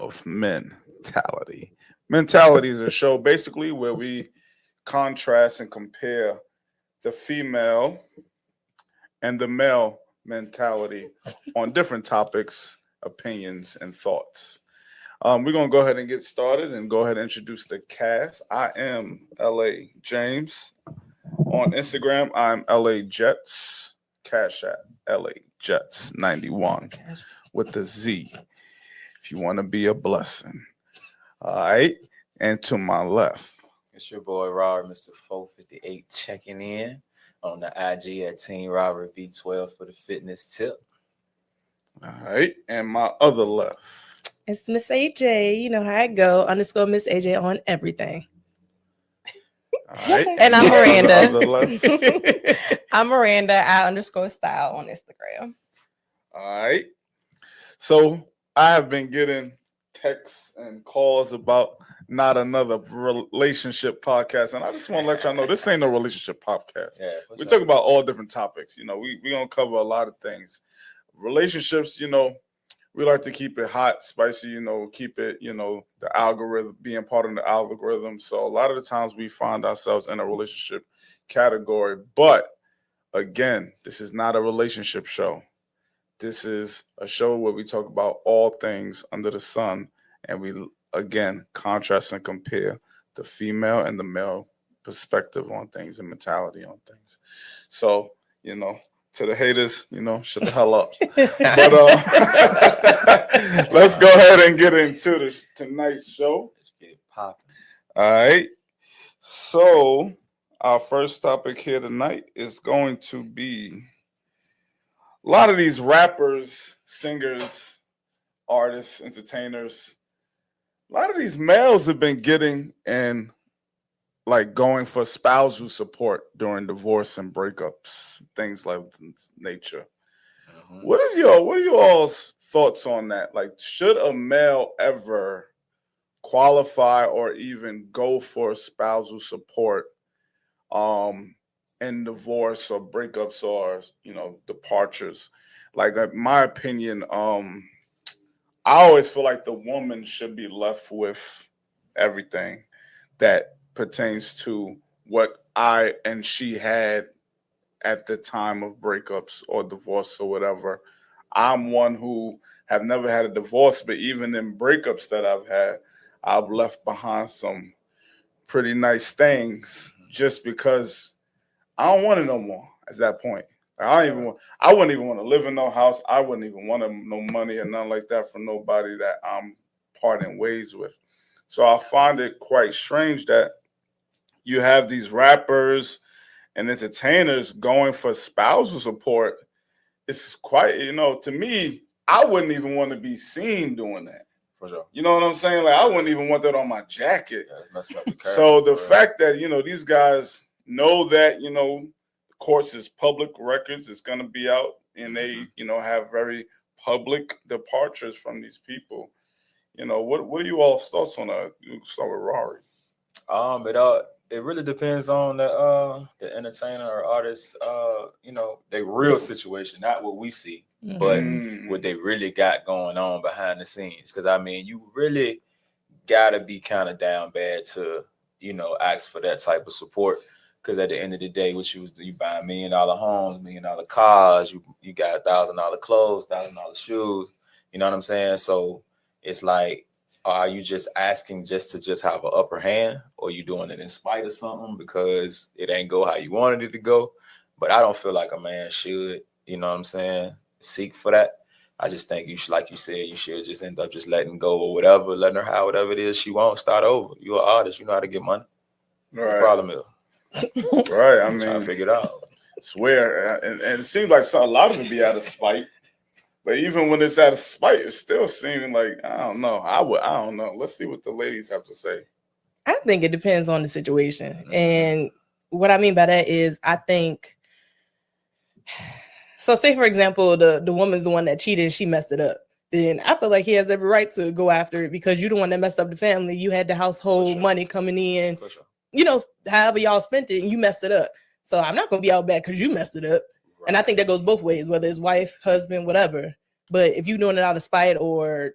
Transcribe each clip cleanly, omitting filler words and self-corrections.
of Mentality. Mentality is a show basically where we contrast and compare the female and the male mentality on different topics, opinions, and thoughts. We're going to go ahead and get started and go ahead and introduce the cast. I am LA James. On Instagram, I'm LA Jets. Cash App, LA Jets 91 with the Z if you want to be a blessing. All right. And to my left. It's your boy Robert, Mr. 458, checking in on the IG at Team Robert V12 for the fitness tip. All right. And my other left. It's Miss AJ. You know how I go. _ Miss AJ on everything. All right. And I'm Other Miranda. left. I'm Miranda. I_style on Instagram. All right. So I have been getting texts and calls about not another relationship podcast. And I just want to let y'all know this ain't no relationship podcast. Yeah, We talk about all different topics. You know, we gonna cover a lot of things. Relationships, you know, we like to keep it hot, spicy, you know, keep it, you know, the algorithm, being part of the algorithm. So a lot of the times we find ourselves in a relationship category. But again, this is not a relationship show. This is a show where we talk about all things under the sun. And we, again, contrast and compare the female and the male perspective on things and mentality on things. So, you know, to the haters, you know, shut the hell up. But let's go ahead and get into tonight's show. Let's get it popping. All right. So our first topic here tonight is going to be a lot of these rappers, singers, artists, entertainers. A lot of these males have been getting and like going for spousal support during divorce and breakups, things like nature. Mhm. What are you all's thoughts on that? Like, should a male ever qualify or even go for spousal support in divorce or breakups or, you know, departures? Like, in my opinion, I always feel like the woman should be left with everything that pertains to what I and she had at the time of breakups or divorce or whatever. I'm one who have never had a divorce, but even in breakups that I've had, I've left behind some pretty nice things just because I don't want it no more at that point. I wouldn't even want to live in no house. I wouldn't even want no money or nothing like that from nobody that I'm parting ways with. So I find it quite strange that you have these rappers and entertainers going for spousal support. It's quite, you know, to me, I wouldn't even want to be seen doing that. For sure. You know what I'm saying? Like, I wouldn't even want that on my jacket. Yeah, it's messing up the character, So the for real. fact that, you know, these guys know that, you know, of course, it's public records, it's going to be out, and they, you know, have very public departures from these people. You know, what are you all's thoughts on that? You can start with Rory. It really depends on the entertainer or artist, you know, their real situation, not what we see, but what they really got going on behind the scenes. Because I mean, you really gotta be kind of down bad to, you know, ask for that type of support. Because at the end of the day, what you buy $1 million homes, $1 million cars, you got $1,000 clothes, $1,000 shoes. You know what I'm saying? So it's like, are you just asking just to have an upper hand, or you doing it in spite of something because it ain't go how you wanted it to go? But I don't feel like a man should, you know what I'm saying, seek for that. I just think you should, like you said, you should just end up just letting go or whatever, letting her have whatever it is she wants, start over. You're an artist, you know how to get money. What's the problem is? Right. I I'm trying mean, to figure it out. swear, and it seems like a lot of it be out of spite. But even when it's out of spite, it's still seeming like, I don't know. I don't know. Let's see what the ladies have to say. I think it depends on the situation. And what I mean by that is, I think, so say for example, the woman's the one that cheated and she messed it up. Then I feel like he has every right to go after it because you're the one that messed up the family. You had the household money coming in, you know, however y'all spent it, and you messed it up. So I'm not going to be out back because you messed it up. Right. And I think that goes both ways, whether it's wife, husband, whatever. But if you're doing it out of spite or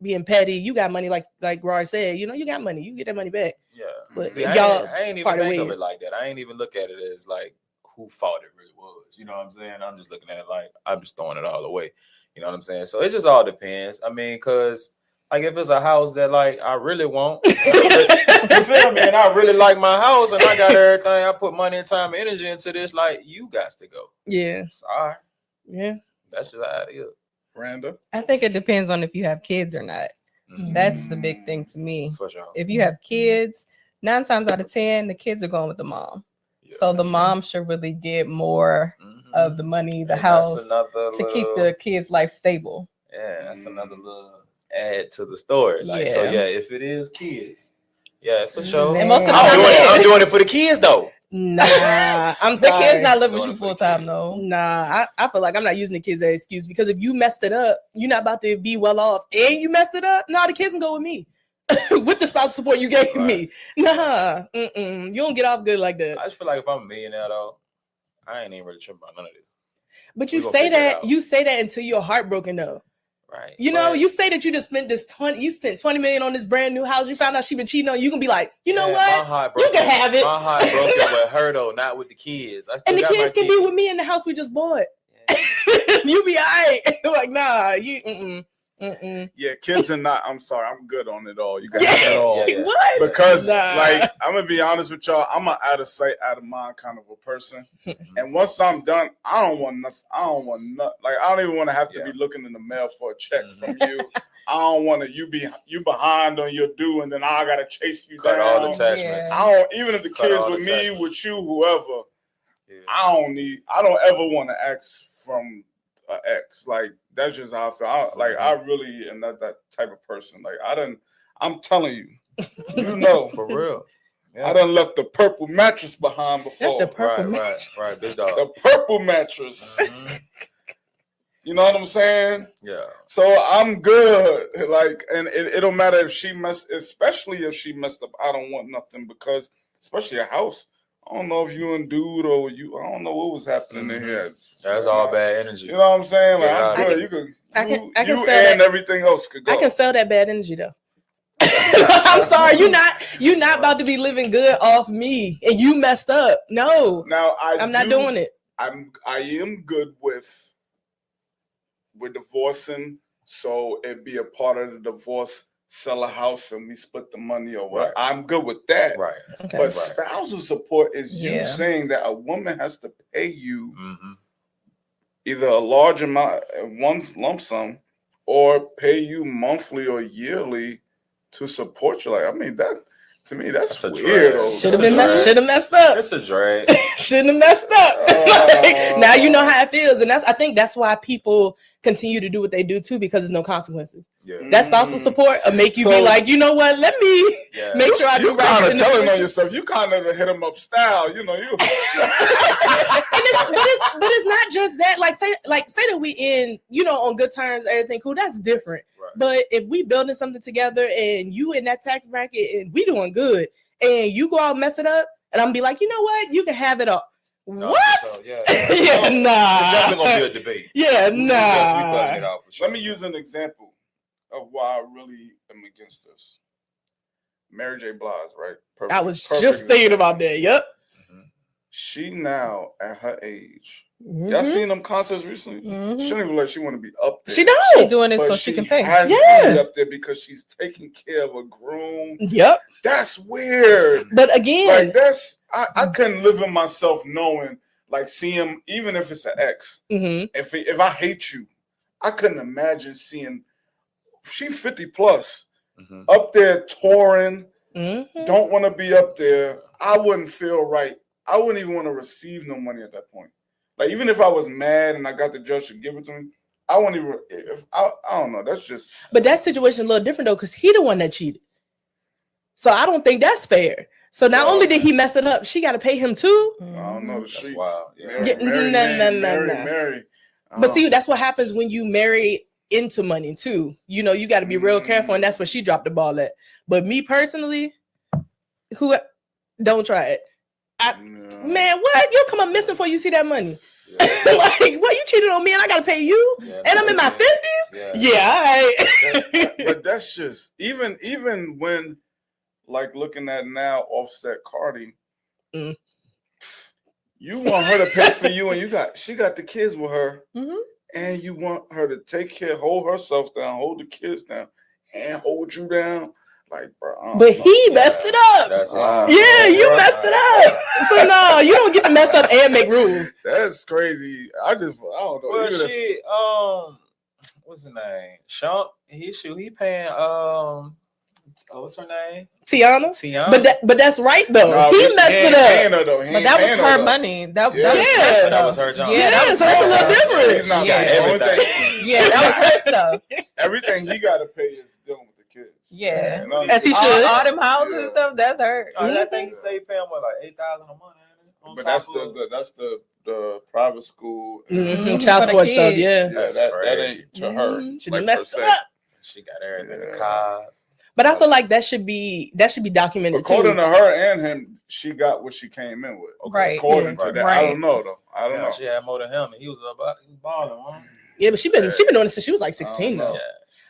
being petty. You got money, like Roy said. You got money. You get that money back. Yeah. But See, y'all I ain't even parted think of ways. it like that. I ain't even look at it as like who fault it really was. You know what I'm saying? I'm just looking at it like I'm just throwing it all away. You know what I'm saying? So it just all depends. I mean, cause like if it's a house that like I really want, you feel me? And I really like my house and I got everything. I put money and time and energy into this. Like you got to go. Yeah. Sorry. Yeah. That's just how it is. Randa? I think it depends on if you have kids or not. Mhm. That's the big thing to me. For sure. If you have kids, 9 times out of 10, the kids are going with the mom. Yeah, So the for mom should really get more Mhm. of the money, the And house, that's another to keep little- the kids' life stable. Yeah, that's another little add to the story. Like, so Yeah. yeah, if it is kids, yeah, for sure. And most of the I'm time doing it it. is. I'm doing it for the kids though. Nah, I'm The sorry. kids not living with Doing you it for the full time kids. though. Nah, I feel like I'm not using the kids as an excuse because if you messed it up, you're not about to be well off and you messed it up. No, the kids can go with me with the spousal support you gave me. Nah, you don't get off good like that. I just feel like if I'm a millionaire though, I ain't even really tripping about none of this. But we you gonna say figure it that out. you say that until you're heartbroken though. Right. You know, But- you say that you just spent you spent 20 million on this brand new house. You found out she been cheating on you. You can be like, you know Man, what? My heart You can have it. My heart broken with her though, not with the kids. I still And the got my kids can be with me in the house we just bought. You be all right. Like, nah, you Yeah, kids are not. I'm sorry, I'm good on it all. You can Yeah. have it all. Yeah. What? Because Nah. like I'm gonna be honest with y'all, I'm an out of sight, out of mind kind of a person. And once I'm done, I don't want nothing. I don't want nothing. Like I don't even want to have to Yeah. be looking in the mail for a check from you. I don't want to you behind on your due, and then I gotta chase you Cut down. all the attachments. I don't even if the Cut kids all with the me, attachments. with you, whoever. Yeah. I don't ever want to ask from an ex. Like that's just how I feel. I really am not that type of person. Like I'm telling you, you know, For real. Yeah. I done left the purple mattress behind before. the purple right, mattress. right, big dog. The purple mattress. Mhm. You know what I'm saying? Yeah. So I'm good. Like, and it don't matter if she especially if she messed up. I don't want nothing because, especially a house. I don't know if you and dude or you. I don't know what was happening in here. That's all bad energy. You know what I'm saying? Like, Yeah, I'm I good. can- You could. I can You sell and that. everything else could go. I can sell that bad energy though. I'm sorry, you're not about to be living good off me and you messed up. No, Now I'm not doing it. I am good with divorcing, so it'd be a part of the divorce, sell a house and we split the money or what. Right. I'm good with that. Right. Okay. But Right. spousal support is you Yeah. saying that a woman has to pay you Mm-hmm. either a large amount, one lump sum, or pay you monthly or yearly to support you. Like, I mean, that to me, that's That's a weird. drag. though. Should have That's a drag. messed up. It's a drag. Shouldn't have messed up. Now you know how it feels, and I think that's why people continue to do what they do too, because there's no consequences. Yeah. That spousal support will make you So- be like, you know what? Let me Yeah. make sure I do You right. kind in of the telling on future. yourself. You kind of hit him up style. You know, you. but it's not just that. Like say that we in, on good terms, everything cool. That's different. Right. But if we building something together and you in that tax bracket and we doing good, and you go out and mess it up, and I'm be like, you know what? You can have it all. No, What? for sure. Yeah. Yeah, It's nah. definitely gonna be a debate. Yeah, We cutting nah. it out for sure. Let me use an example of why I really am against this. Mary J. Blige, right? I was Perfect just thinking example. about that. Yep. She now at her age. Y'all Mhm. seen them concerts recently? Mhm. She don't even like she want to be up there. She She don't. doing it But so she can pay. has Yeah. to be up there because she's taking care of a groom. Yep. That's weird. But again, Like that's I couldn't live in myself knowing like seeing even if it's an ex. mhm. If I hate you, I couldn't imagine seeing she 50 plus Mhm. up there touring. Mhm. Don't want to be up there. I wouldn't feel right. I wouldn't even want to receive no money at that point. Like even if I was mad and I got the judge to give it to me, I wouldn't even. If I don't know. That's just But that situation a little different though, because he the one that cheated. So I don't think that's fair. So not Well, only did he mess it up, she got to pay him too. I don't know the That's streets. wild. Yeah. Mary, Yeah, Mary, no. Mary. But see, that's what happens when you marry into money too. You got to be real careful, and that's where she dropped the ball at. But me personally, don't try it. Man, what? You'll come up missing before you see that money. Like, what, you cheated on me and I gotta pay you? Yeah, And I'm in my 50s? Yeah, all right. But that's just even when like looking at now Offset Cardi, Mm. you want her to pay for you, and she got the kids with her, Mhm. and you want her to take care, hold herself down, hold the kids down, and hold you down. Like, bro, I don't But know. he messed it up. That's wild. Yeah, you Bro. messed it up. So no, you don't get to mess up and make rules. That's crazy. I don't know. Well, Even if- shit. What's her name? Sean. He paying. What's her name? Tiana. Tiana. But that's right though. Nah, he ain't messed it paying up. her, though. He But ain't that was paying her though. money. That Yeah. was Yeah. her That was stuff. her job. Yeah, Yeah, so that's a little different. He's not Yeah. paying. Only Everything. thing- Yeah, that was her stuff. everything he got to pay is dealing with the kids. Yeah. You know? As he should. All them houses Yeah. and stuff, that's her. I think he say he paying what, like 8,000 a month. ain't it? On But top that's of- the private school. Mhm, Mhm. Child For the support stuff, kids. yeah. Yeah, That's that crazy. ain't to her. Mhm. She like, messed per it se. up. She got everything. Yeah. The cars. But I feel like that should be documented According too. to her and him, she got what she came in with. Right. According Yeah. to that, I Right. don't know though. I don't know. She had more than him, and he was balling. Huh? Yeah, but she been doing it since she was like 16 I don't though. know. Yeah.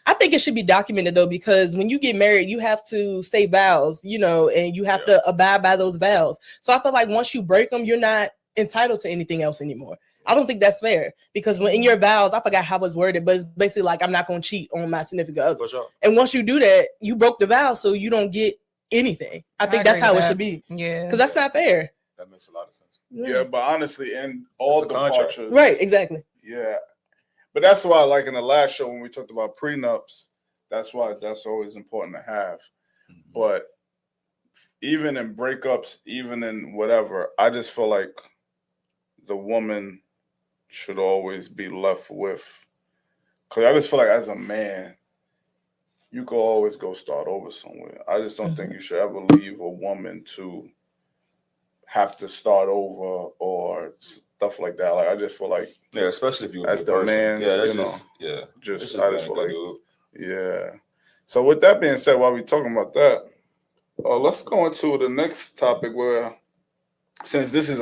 I think it should be documented though, because when you get married, you have to say vows, and you have to abide by those vows. So I feel like once you break them, you're not entitled to anything else anymore. I don't think that's fair, because when in your vows, I forgot how it's worded, but it's basically like, I'm not going to cheat on my significant other. For sure. And once you do that, you broke the vow, so you don't get anything. I think that's agree how with it that. should be, Yeah. because that's not fair. That makes a lot of sense. Yeah, but honestly, in all It's a the contract. departures, Right, exactly. Yeah, but that's why, like in the last show when we talked about prenups, that's why that's always important to have. But even in breakups, even in whatever, I just feel like the woman should always be left with. Because I just feel like as a man, you could always go start over somewhere. I just don't think you should ever leave a woman to have to start over or stuff like that. Like I just feel like Yeah, especially if you As the man, Yeah, that's you know, just yeah. just It's I being just a feel good like dude. yeah. So with that being said, while we're talking about that, let's go into the next topic. Where since this is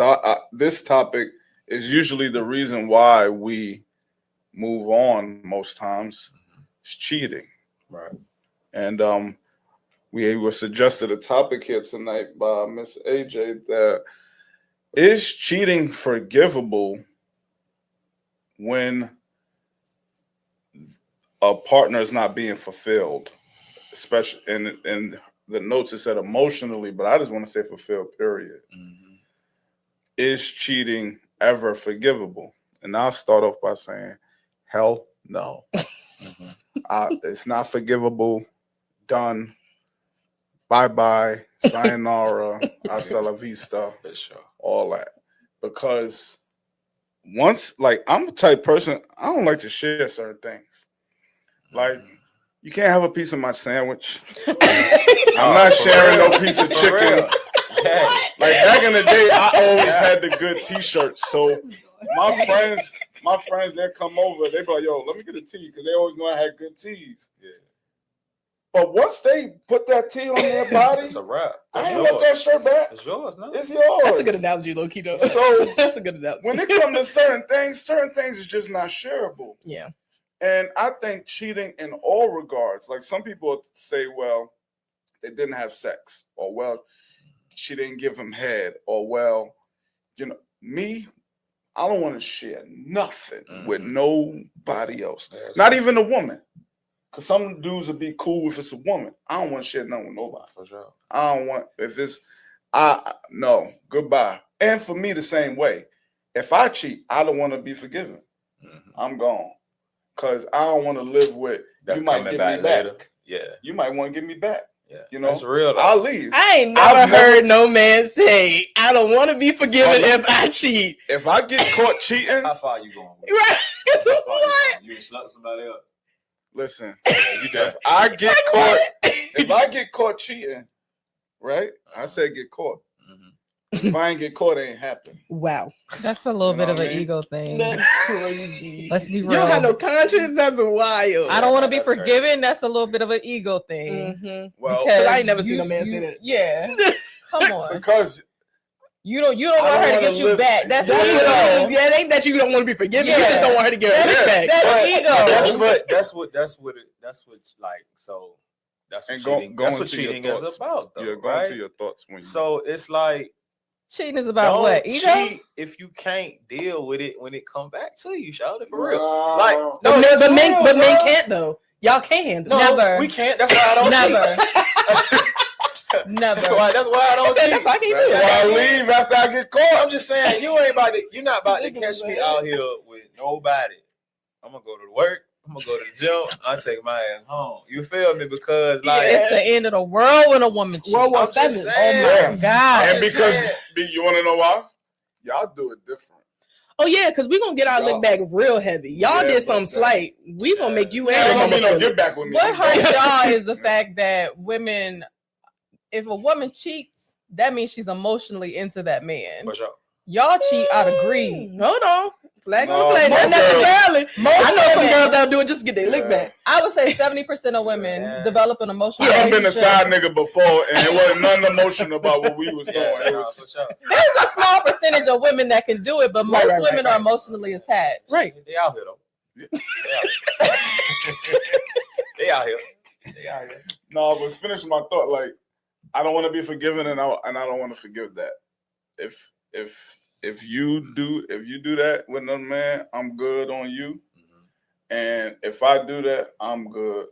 this topic is usually the reason why we move on most times, is cheating. Right. And we were suggested a topic here tonight by Miss AJ that is cheating forgivable when a partner is not being fulfilled, especially in the notes it said emotionally, but I just want to say fulfilled, period. Mm-hmm. Is cheating ever forgivable? And I'll start off by saying, hell no. It's not forgivable. Done. Bye-bye. Sayonara. Hasta la vista. For sure. All that. Because once, like, I'm the type of person, I don't like to share certain things. Like, you can't have a piece of my sandwich. I'm not for sharing real. no piece of For chicken. real. Yeah. Like back in the day, I always had the good T-shirts. So my friends, they come over, they be like, "Yo, let me get a tee," because they always know I had good tees. Yeah. But once they put that tee on their body, It's a wrap. I That's ain't let that yours. shirt back. It's yours, no? It's yours. That's a good analogy, low key though. So That's a good analogy. when it comes to certain things is just not shareable. Yeah. And I think cheating in all regards, like some people say, well, they didn't have sex, or well, she didn't give him head, or well, me, I don't want to share nothing with nobody else, not even a woman. Because some dudes would be cool if it's a woman. I don't want to share nothing with nobody. For sure. I don't want, if it's, no, goodbye. And for me, the same way. If I cheat, I don't want to be forgiven. I'm gone. Because I don't want to live with, That's you might coming get back me back. later. Yeah. You might want to get me back. Yeah. You know, That's real though. I'll leave. I ain't never I've heard never- no man say, I don't want to be forgiven Well, if I cheat. If I get caught cheating, How far you going with? Right? How far What? you slept with somebody else? listen, You done. if I get caught cheating, right? I say get caught. If I ain't get caught, it ain't happen. Wow. That's a little You know bit of what an I mean? ego thing. That's crazy. Let's be You don't have real. no conscience? That's wild. I don't want to be That's crazy. forgiven. That's a little bit of an ego thing. Mhm. Well, Because I ain't never seen a man say that. Yeah. Come on. because You don't I want her don't to wanna get you live- back. That's That's ego. what it is. Yeah, it ain't that you don't want to be forgiven. You Yeah. just don't want her to get her lick back. That's ego. That's what like so that's what And go- cheating, go that's what into your cheating is thoughts. about though, Yeah, go right? into your thoughts when you. So it's like Cheating is about don't what? Ego? cheat if you can't deal with it when it come back to you, shout it for real. Wow. Like But, men, it's but men, real, but men bro. can't though. Y'all can't handle. No, it. Never. we can't. That's why I don't Never. cheat. Never. That's why I don't cheat. That's why I can't That's do why it. I leave after I get caught. I'm just saying you're not about to catch me out here with nobody. I'm gonna go to work. I'm gonna go to the gym. I take my ass home. You feel me? Because like It's the end of the world when a woman cheats. World War I'm just VII. saying. Oh my God. And just because saying. you want to know why? Y'all do it different. Oh yeah, because we gonna get our Y'all- lick back real heavy. Y'all Yeah, did but something slight. We gonna make you and There your don't mama be no feel get it. back with me. What hurts y'all is the fact that women, if a woman cheats, that means she's emotionally into that man. For sure. Y'all cheat out of greed. Hold on. Flag on No, the play. Not most necessarily. Most I know some women- girls that'll do it just to get their lick Yeah. back. I would say 70% of women Yeah. develop an emotional I done been a relationship. side nigga before, and it wasn't nothing emotional about what we was doing. Yeah, It nah, was for sure. There's a small percentage of women that can do it, but most Right, women right. are emotionally attached. Right. They out here though. They out here. They out here. They out here. no. But finish my thought. Like I don't want to be forgiven, and I don't want to forgive that. If you do that with another man, I'm good on you. And if I do that, I'm good.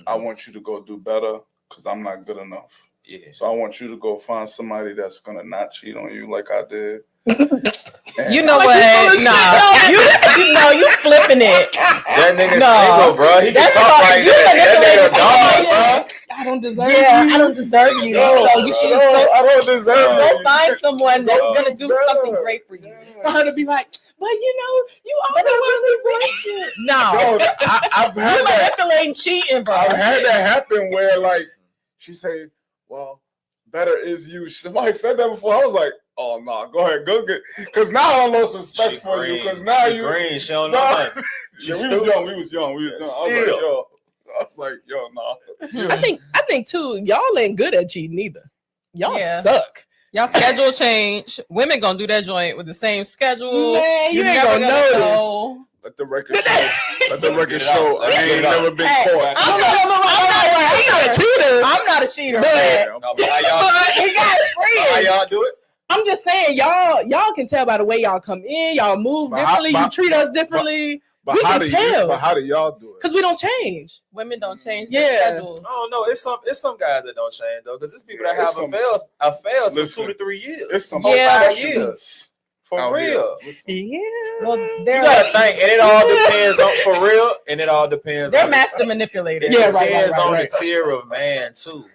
I want you to go do better because I'm not good enough. Yeah. So I want you to go find somebody that's gonna not cheat on you like I did. You know Like what? you full of Nah, you flipping it. That nigga No. single, bro. He can That's talk about- like you that. manipulating That nigga someone. dog, bro. I don't deserve Yeah, you. I don't deserve you. No, So you should no, I don't deserve go it. find someone that's Go gonna do better. something great for you. For her to be like, but you know, you always want to be rich. No. Yo, I've You had that. manipulating cheating, bro. I've had that happen where like she say, "Well, better is you." Somebody said that before. I was like, "Oh no, go ahead, go get." Because now I lost respect She for you. green. Because now She you green. She don't know No. nothing. Yeah, we was young. I was like, yo, no. I think too, y'all ain't good at cheating either. Y'all Yeah. suck. Y'all schedule change. Women gonna do that joint with the same schedule. Man, you ain't never gonna notice. know. Let the record show. Let the record Get it out. show. Let's I get ain't it out. never been Hey, caught. I'm not a cheater. I'm not a cheater. But- Yeah, No, but how y'all, He got how friends. y'all do it? I'm just saying, y'all can tell by the way y'all come in, y'all move But differently, how- you treat us differently, But we how can do tell. you? But how do y'all do it? because we don't change. Women don't change Yeah. their schedule. I don't know. It's some guys that don't change though, because there's people Yeah, that have it's some- affairs for Listen, 2 to 3 years. It's some Yeah. 5 professionals years. For out real. here. Yeah. Well, You they're gotta think, and it all depends on for real, and it all depends. they're on master manipulators. It Yeah, depends right, on right. the tier of man too.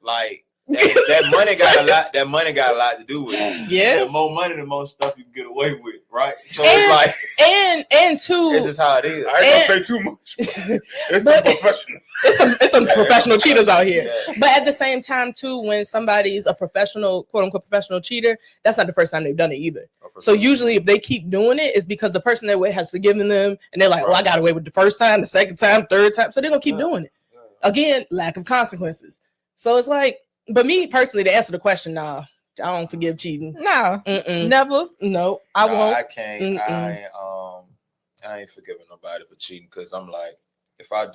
Like that money got a lot. That money got a lot to do with it. Yeah. The more money, the more stuff you can get away with, right? So And- it's like And two, this is how it is. I ain't gonna say too much. But it's some But- professional. it's some professional cheaters out here. Yeah. But at the same time, too, when somebody's a professional, quote unquote, professional cheater, that's not the first time they've done it either. So usually, if they keep doing it, it's because the person they're with has forgiven them, and they're like, "Oh, I got away with the first time, the second time, third time," so they're gonna keep Yeah. doing it. Again, lack of consequences. So it's like, but me personally, to answer the question, nah, I don't forgive cheating. No, Mm-mm. never. No, I Nah, won't. I can't. Mm-mm. I ain't forgiving nobody for cheating because I'm like, if I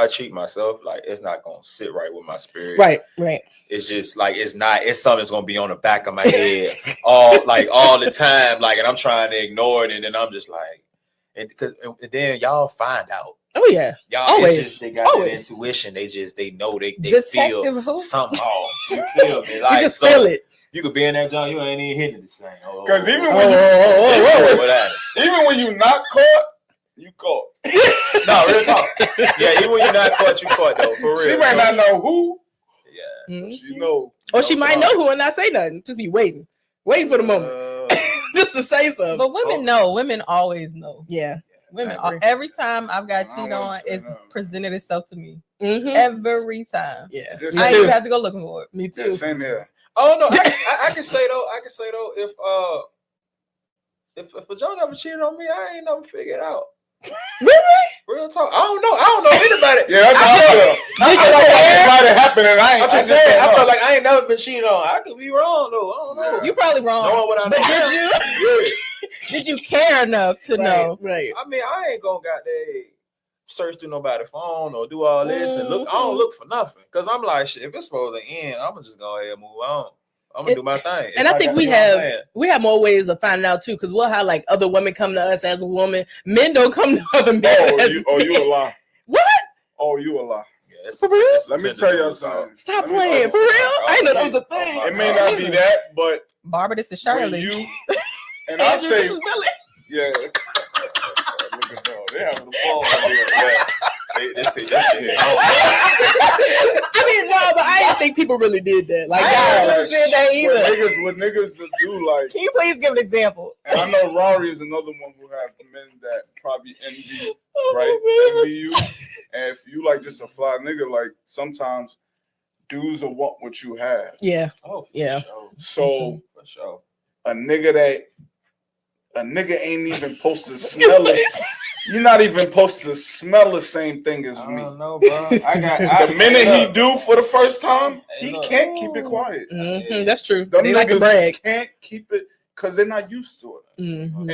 cheat myself, like it's not gonna sit right with my spirit. Right, right. It's just like it's something that's gonna be on the back of my head all the time. Like, and I'm trying to ignore it, and then I'm just like, and then y'all find out. Oh yeah. Y'all, Always. it's just they got Always. that intuition. They know they Detective feel who? somehow. You feel me? Like You just so feel it. You could be in that joint, you ain't even hitting it the same. Because even Oh, when you whatever. even when you not caught, you caught. No, real talk. Yeah, even when you're not caught, you caught though. For real. She might not know who, Yeah. Mhm. but she know. Or she might know who and not say nothing. Just be waiting for the moment, just to say something. But women know. Women always know. Yeah. Women, I agree. every time I've got I cheated don't on, say it's nothing. presented itself to me. Mm-hmm. Every time. Yeah. Yes, Me I too. even have to go looking for it. Me Yeah, too. same here. Oh no, I can say though, if a Joe never cheated on me, I ain't never figured out. Real talk. I don't know anybody. Yeah, that's how I feel. I feel like it might have happened, and I'm just saying. I feel like I ain't never been cheated on. I could be wrong though. I don't know. You probably wrong. Knowing what I But know. did you care enough to know? Right. I mean, I ain't gonna got that search through nobody's phone or do all this and look. I don't look for nothing because I'm like, shit, if it's supposed to end, I'm gonna just go ahead and move on. I'm gonna do my thing. And I think we have more ways of finding out too, because we'll have like other women come to us as a woman. Men don't come to other men. You a lie. What? Oh, you a lie. Yeah, For real? Let me tell you something. Stop playing. For real? I didn't know that was a thing. It may not be that, but Barbara, this is when Shirley. you and I say, Andrew, this is Billy. yeah. Look at them. They having the ball. They say that shit. I mean, no, but I didn't think people really did that. Like, I guys don't understand that either. What niggas do like. Can you please give an example? And I know Rory is another one who has men that probably envy, Oh, right? man. Envy you. And if you like just a fly nigga, like sometimes dudes will want what you have. Yeah. Oh, Yeah. Sure. So For sure. a nigga ain't even supposed to smell it. You're not even supposed to smell the same thing as me. I don't know, bro. The minute he do for the first time, Hey, he look. can't keep it quiet. Mhm, that's true. Them They like to niggas brag. can't keep it because they're not used to it. Mhm.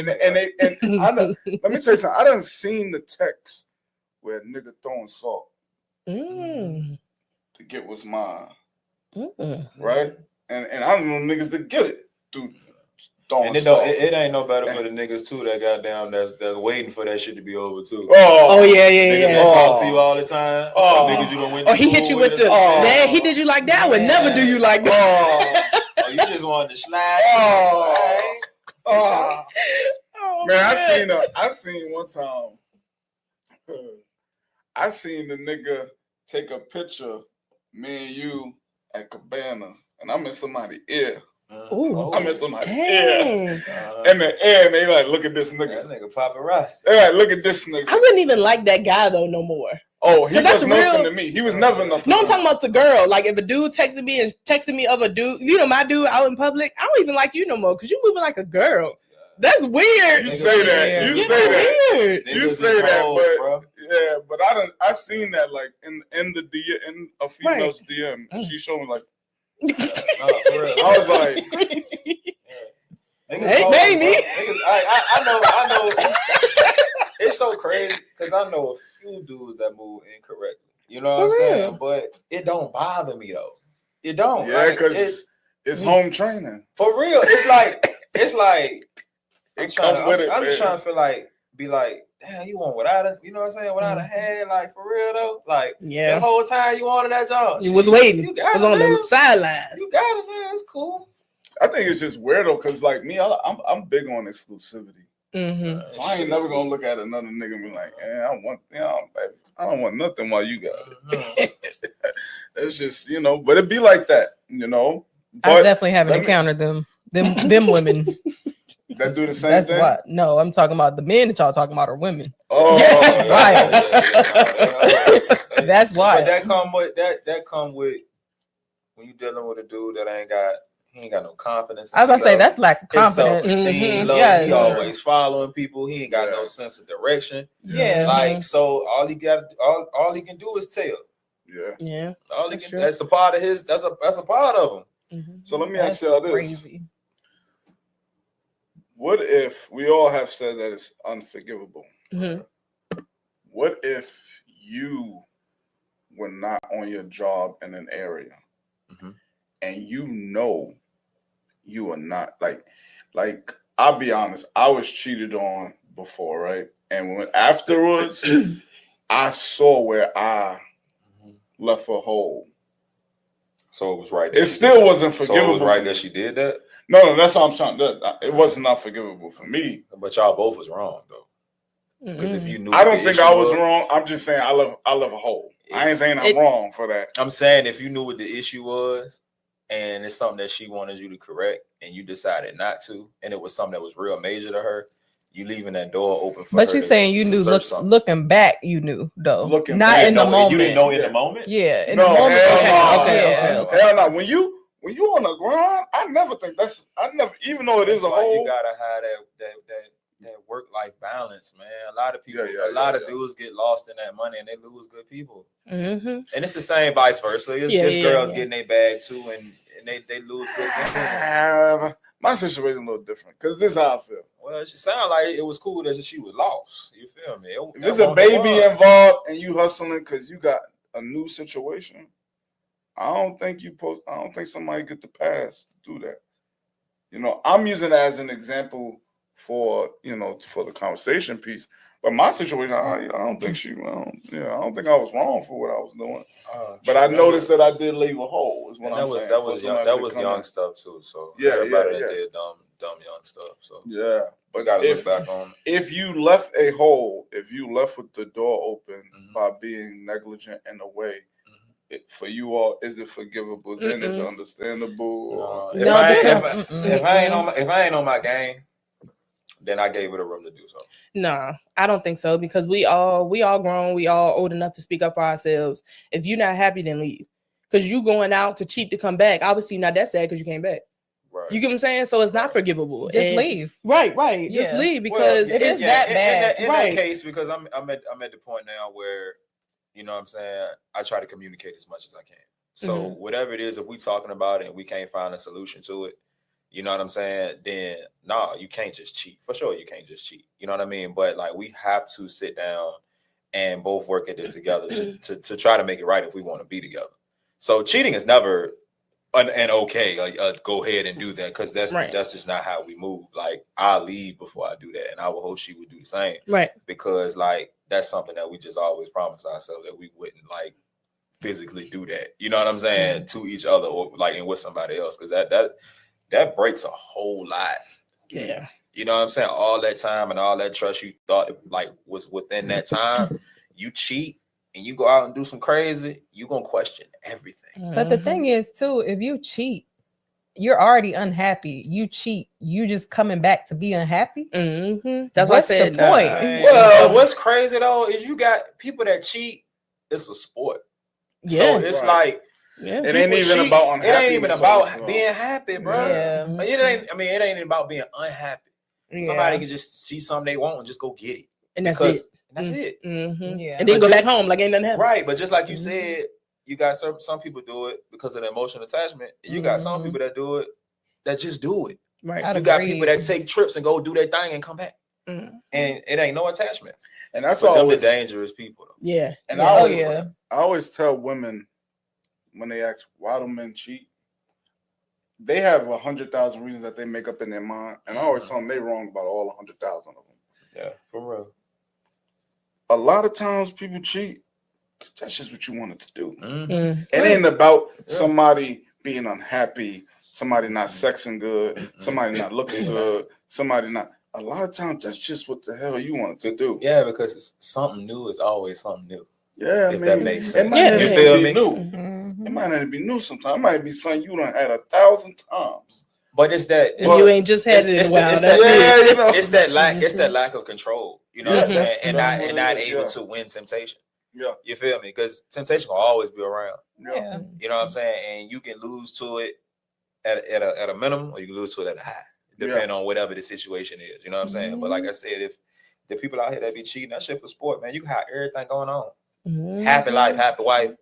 And I know, let me tell you something. I done seen the text where a nigga throwing salt Mm. to get what's mine, Mm. right? And I don't know niggas that get it, dude. Throwing And salt. it ain't no better for the niggas too that goddamn that's waiting for that shit to be over too. Oh yeah, yeah, Niggas yeah. that talk to you all the time. Oh. Niggas you don't win. Oh, he hit you with the man. He did you like that. I would never do you like that. Oh, you just wanted to slide. Oh. Oh. Oh, Man, I seen one time. I seen the nigga take a picture, me and you at Cabana, and I'm in somebody's ear. Ooh. I'm in somebody's ear. Dang. In the air, and they like, look at this That nigga. nigga paparazzi. They like, look at this nigga. I wouldn't even like that guy though no more. Oh, he 'Cause that's was nothing real- to me. He was never nothing. No, I'm to talking me. about the girl. Like if a dude texted me and texted me of a dude, you know, my dude out in public, I don't even like you no more because you moving like a girl. That's weird. You say that. You You're say that. weird. You Niggas say is that, bold, but bro. yeah, but I seen that like in a female's DM. Mm. She showed me like No, for real. I was like, Crazy. Niggas Hey, bold, baby. bro. Niggas, I know. It's so crazy because I know a few dudes that move incorrectly. You know what I'm For saying? real. But it don't bother me though. It don't. yeah, Like, because it's home training. for real. It's like I'm It come with it. I'm just man. trying to feel like be like, damn, you want without it? You know what I'm saying? Without a hand, like for real though. Like the Yeah. whole time you wanted that job. He was waiting. You He got was it, on man. the sidelines. You got it, man. It's cool. I think it's just weirdo because like me, I'm big on exclusivity. Mm-hmm. So I ain't never gonna look at another nigga and be like, I don't want nothing while you got it. It's just, but it be like that, I But definitely haven't let me- encountered them women. that do the same That's thing. what. No, I'm talking about the men that y'all talking about are women. Oh, Right. That's why. But that come with when you dealing with a dude that he ain't got no confidence. I was about to say that's lack of his confidence. self-esteem Mhm. low. Yes. He always following people. He ain't got no Yeah. sense of direction. Yeah. Like so, all he can do is tell. yeah. Yeah. All he That's can. true. That's a part of his. That's a part of him. Mm-hmm. So let me That's ask y'all this: crazy. What if we all have said that it's unforgivable? Mm-hmm. What if you were not on your job in an area, Mhm. and you are not like I'll be honest, I was cheated on before, right? And when afterwards, I saw where I left a hole. So it was right. It still wasn't So it forgivable. was right for that me. she did that. No, that's what I'm trying to. It was not forgivable for me. But y'all both was wrong though. Because if you knew, I don't what the think issue I was wrong. I'm just saying I love a hole. I ain't saying I'm wrong for that. I'm saying if you knew what the issue was, and it's something that she wanted you to correct, and you decided not to, and it was something that was real major to her, you leaving that door open for her. But you saying you to knew search something. looking back, you knew though. Looking not back. in the moment. You didn't know in Yeah. the moment. Yeah, in No, the moment. hell no. Okay. Hell no. When you on the grind, I never think even though it is That's a why hole. you gotta have work-life balance, man. A lot of people, Yeah, a lot of yeah. dudes get lost in that money and they lose good people. Mm-hmm. And it's the same vice versa. It's girls getting their bag too, and they lose good men. My situation a little different because this is how I feel. Well, it sounded like it was cool that she was lost. You feel me? If there's a baby involved and you hustling because you got a new situation, I don't think somebody get the pass to do that. You know, I'm using it as an example for the conversation piece. But my situation, I don't think I don't think I was wrong for what I was doing. But I noticed that I did leave a hole. Is what I'm saying. That was young stuff too. So everybody that did dumb young stuff. So yeah, but gotta look back on. If you left a hole, if you left with the door open by being negligent in a way, for you all, is it forgivable? Then it's understandable. If I ain't on my game, then I gave it a room to do so. Nah, I don't think so because we all grown, we all old enough to speak up for ourselves. If you're not happy, then leave. Because you going out to cheat to come back, obviously you're not that sad because you came back. Right. You get what I'm saying? So it's not forgivable. Just leave. Right. Just leave because it is that bad. In that case, because I'm at the point now where, you know what I'm saying, I try to communicate as much as I can. So whatever it is, if we talking about it and we can't find a solution to it, you know what I'm saying, then you can't just cheat. For sure, you can't just cheat. You know what I mean? But like we have to sit down and both work at this together to try to make it right if we want to be together. So cheating is never an okay. Like go ahead and do that because that's just not how we move. Like I'll leave before I do that, and I would hope she would do the same. Right. Because like that's something that we just always promised ourselves that we wouldn't like physically do that. You know what I'm saying to each other or like and with somebody else because that breaks a whole lot. Yeah. You know what I'm saying? All that time and all that trust you thought like was within that time, you cheat and you go out and do some crazy, you're going to question everything. But the thing is too, if you cheat, you're already unhappy. You cheat, you just coming back to be unhappy. That's what I said. The point? Well, what's crazy though is you got people that cheat. It's a sport. Yeah. So it's like, it ain't even about it ain't even about being happy, bro. Yeah. It ain't about being unhappy. Yeah. Somebody can just see something they want and just go get it. And that's it. And that's it. Yeah. And then go back home like ain't nothing happened. Right. But just like you said, you got some people do it because of the emotional attachment. You got some people that do it that just do it. Right. You got people that take trips and go do their thing and come back. And it ain't no attachment. And that's what all the dangerous people though. Yeah. And I always tell women when they ask why do men cheat, they have 100,000 reasons that they make up in their mind, and I always tell them they wrong about all 100,000 of them. Yeah, for real. A lot of times people cheat. That's just what you wanted to do. Mm-hmm. It ain't about somebody being unhappy, somebody not sexing good, somebody not looking good, somebody not. A lot of times that's just what the hell you wanted to do. Yeah, because something new is always something new. Yeah, if that makes sense. It might not you feel me? New. It might not be new sometimes. It might be something you done had 1,000 times. But it's that you ain't just had it in a while. It's that lack of control. You know what I'm saying? And not able to win temptation. Yeah. You feel me? Because temptation will always be around. Yeah. You know what I'm saying? And you can lose to it at a minimum, or you can lose to it at a high, depending on whatever the situation is. You know what I'm saying? But like I said, if the people out here that be cheating, that shit for sport, man, you can have everything going on. Happy life, happy wife,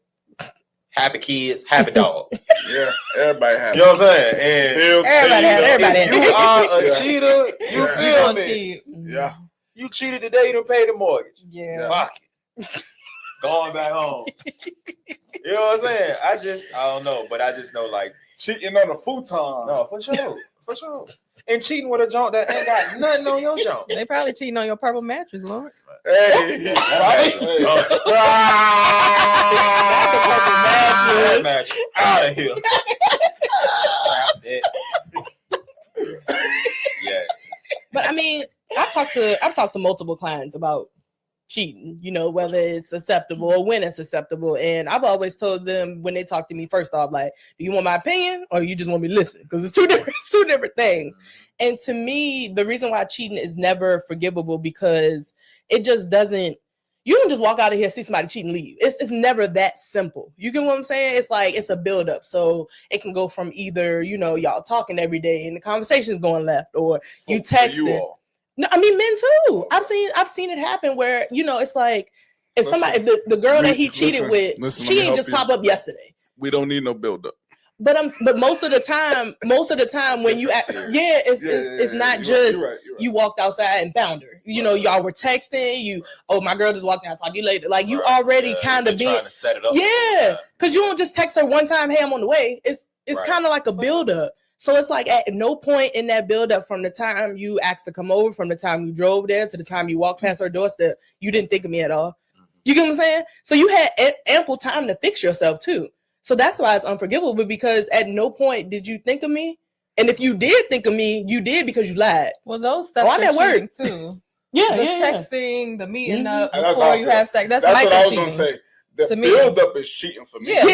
happy kids, happy dog. Yeah, everybody happy. You know what I'm saying? And everybody. If you are a cheater, you feel me? Yeah. You cheated today, you don't pay the mortgage. Yeah. Fuck it. Going back home. You know what I'm saying? I don't know, but I just know like cheating on a futon. No, for sure. For sure. And cheating with a junk that ain't got nothing on your junk. They probably cheating on your purple mattress, Lord. Hey, mattress out of here. Yeah. But I mean, I've talked to multiple clients about cheating, you know, whether it's acceptable or when it's acceptable. And I've always told them when they talk to me, first off, like, do you want my opinion or you just want me to listen? Because it's two different things. And to me, the reason why cheating is never forgivable because it just doesn't, you don't just walk out of here, see somebody cheat and leave. It's never that simple. You get what I'm saying? It's like, it's a buildup. So it can go from either, you know, y'all talking every day and the conversation's going left or you texting. No, I mean men too. I've seen it happen where it's like if somebody the girl that he cheated with, she ain't just pop up yesterday. We don't need no build up. But most of the time when you act, it's not just you're right. You walked outside and found her. Y'all were texting. My girl just walked out. Talk to you later. Like you already kind of trying to set it up. Yeah, because you don't just text her one time. Hey, I'm on the way. It's kind of like a build up. So it's like at no point in that build up, from the time you asked to come over, from the time you drove there to the time you walked past her doorstep, you didn't think of me at all. You get what I'm saying? So you had ample time to fix yourself too. So that's why it's unforgivable, because at no point did you think of me. And if you did think of me, you did because you lied. Well, those steps I'm at work too. the yeah. texting, the meeting up And that's before how I you feel. have sex. That's what I was micro gonna cheating. say. The To me. build up is cheating for me. Yeah, I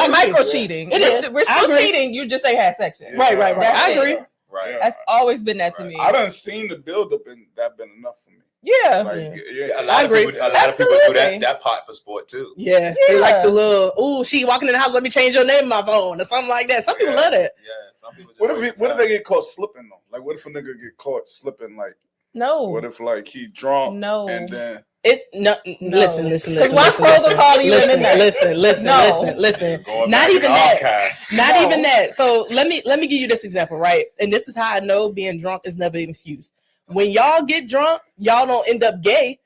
that's agree. micro cheating. It is. We're I still agree. cheating. You just ain't had sex yet. Yeah. Right. That's I it. agree. Right. That's always been that to me. I done seen the build up, and that been enough for me. Yeah. Like, A I lot of agree. people, a lot of people do Absolutely. that part for sport too. Yeah. They like the little, ooh, she walking in the house, let me change your name on my phone or something like that. Some people love that. Yeah, some people. Just What waste if time. they get caught slipping though? Like, what if a nigga get caught slipping? Like, No. what if like he drunk No. and then It's no. Listen. Because why supposed to call you in the night? Listen. Going Not back in even the that. archives. Not No. even that. So let me give you this example, right? And this is how I know being drunk is never an excuse. When y'all get drunk, y'all don't end up gay.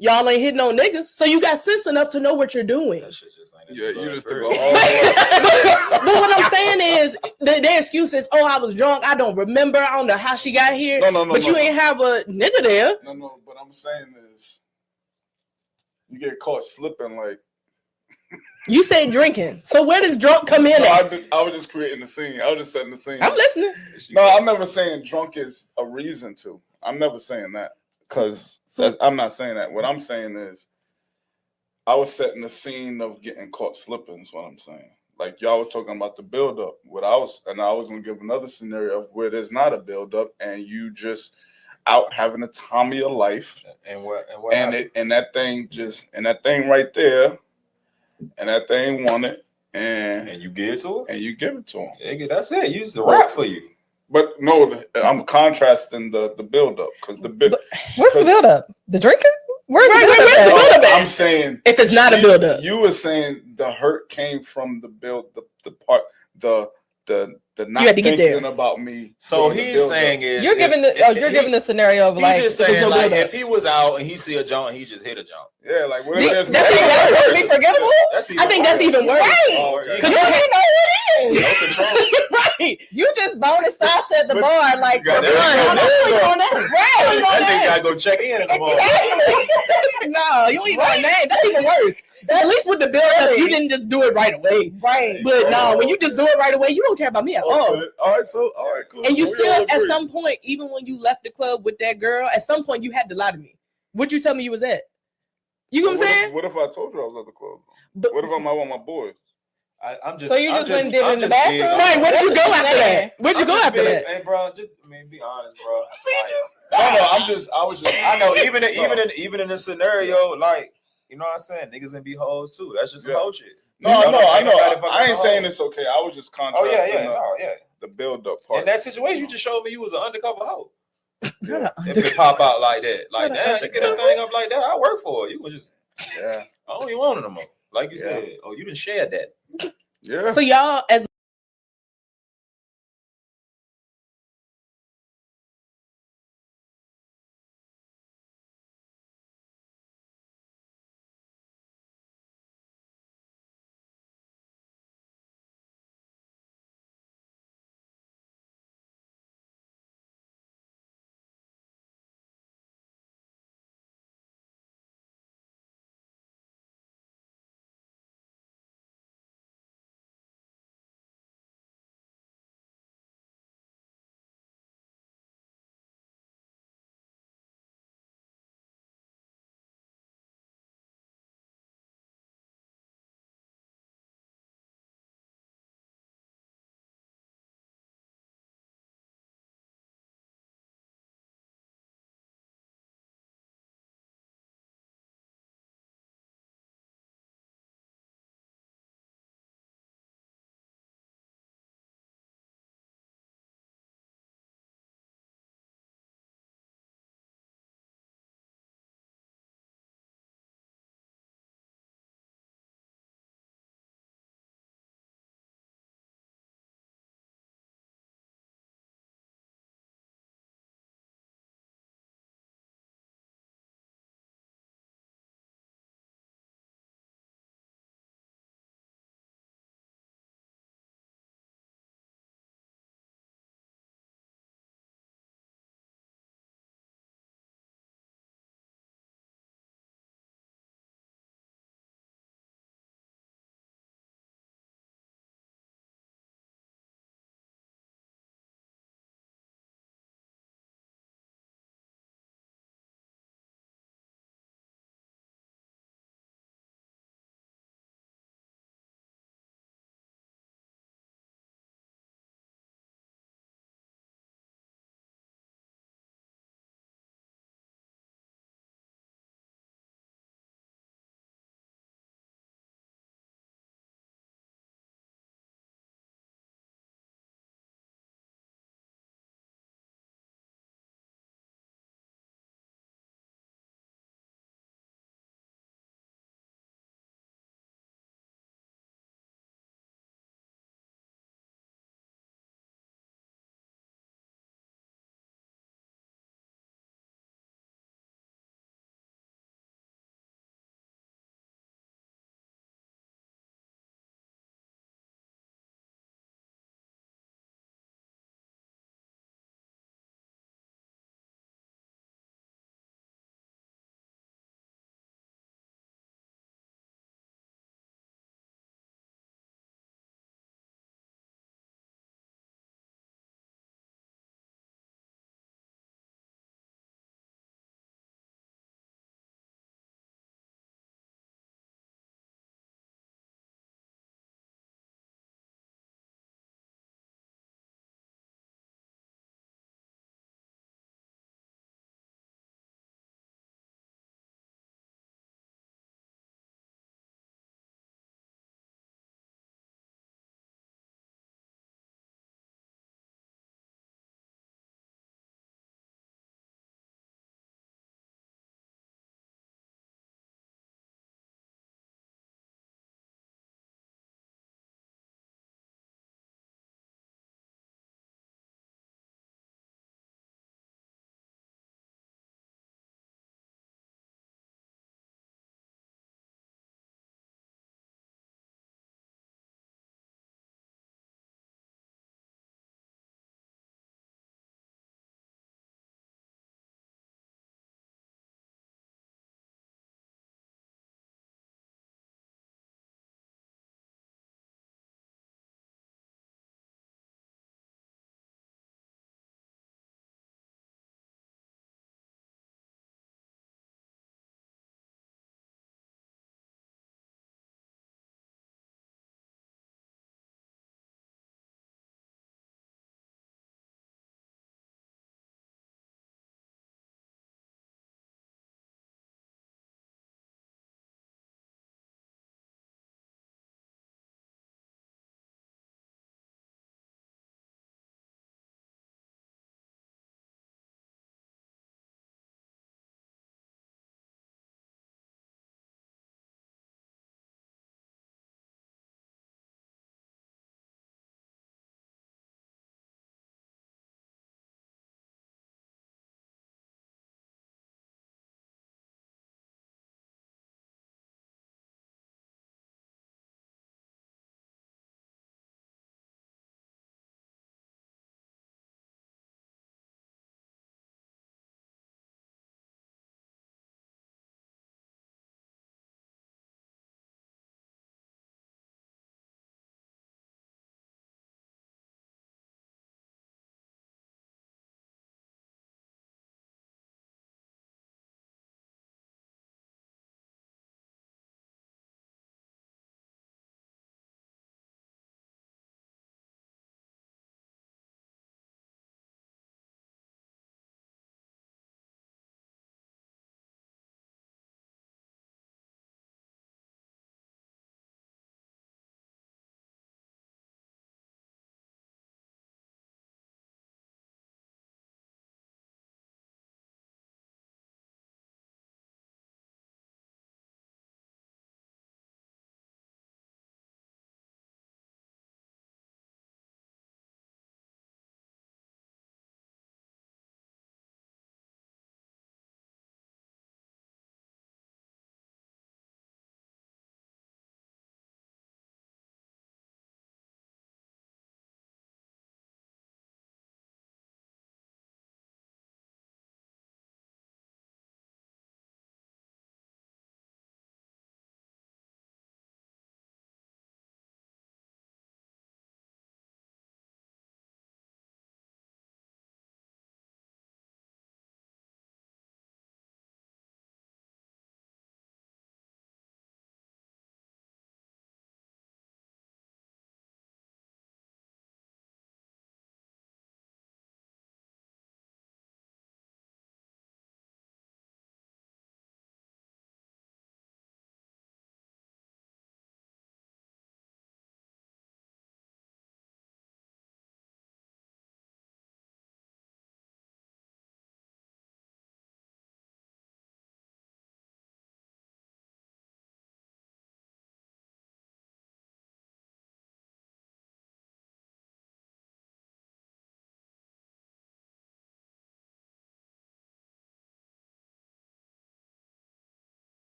Y'all ain't hitting no niggas, so you got sense enough to know what you're doing. That shit just ain't yeah, you just to good. go all the way. But what I'm saying is, their excuse is, "Oh, I was drunk. I don't remember. I don't know how she got here." No, but you ain't have a nigga there. No. But I'm saying is, you get caught slipping. Like, You said drinking. So where does drunk come in at? I was just creating the scene. I was just setting the scene. I'm listening. No, I'm never saying drunk is a reason to. I'm never saying that, because I'm not saying that. What I'm saying is, I was setting the scene of getting caught slipping. Is what I'm saying. Like y'all were talking about the build up. I was gonna give another scenario of where there's not a build up and you just out having the time of your life, And what and happened? that thing right there, and that thing won it, And you give it to her? and you give it to him. Nigga, that's it. Use the rap for you. But no, I'm contrasting the build up, because What's the build up? The drinking? Where's Right, the where's build the up? build-up at? I'm saying If it's not a build up. You were saying the hurt came from the part, the not had to get thinking there. about me. So during the he's build-up. saying is You're giving the scenario of He's like just there's saying no like build-up. if he was out and he see a jump, he just hit a jump. Yeah, like what if That's there's even no- worse. be forgettable. That's I think that's even worse. Oh, okay. Because you don't know what it No is. control. Right. You just bonus Sasha at the But- bar like You got for fun. that. I'm not even on that. That nigga gotta go check in in the morning. No, you ain't on name. That's even worse. At least with the build up, you didn't just do it right away. Right. But no, when you just do it right away, you don't care about me at all. Okay. All right, cool. And you So we still, all at agree. some point, even when you left the club with that girl, at some point you had to lie to me. What'd you tell me you was at? You know what I'm saying? What if I told you I was at the club? But- What if I'm out with my boys? I'm just. So you I'm just went and did it I'm in the just bathroom? big on- Right, where did you go That's after what I'm that? saying. Where'd you I'm go just after big- that? Hey, bro, just be honest, bro. No, I know. Even in this scenario, like you know what I'm saying, niggas gonna be hoes too. That's just some Yeah. hoe shit. No, You I know. ain't nobody fucking I ain't hoe. saying it's okay. I was just Oh contrasting yeah. the build up part. In that situation, you just showed me you was an undercover hoe. Yeah. If it pop out like that, like What a damn, you get a thing up like that, I work for it. You can just, Yeah. I don't even want it no more. Like you Yeah. said, oh, you didn't share that. Yeah. So y'all, as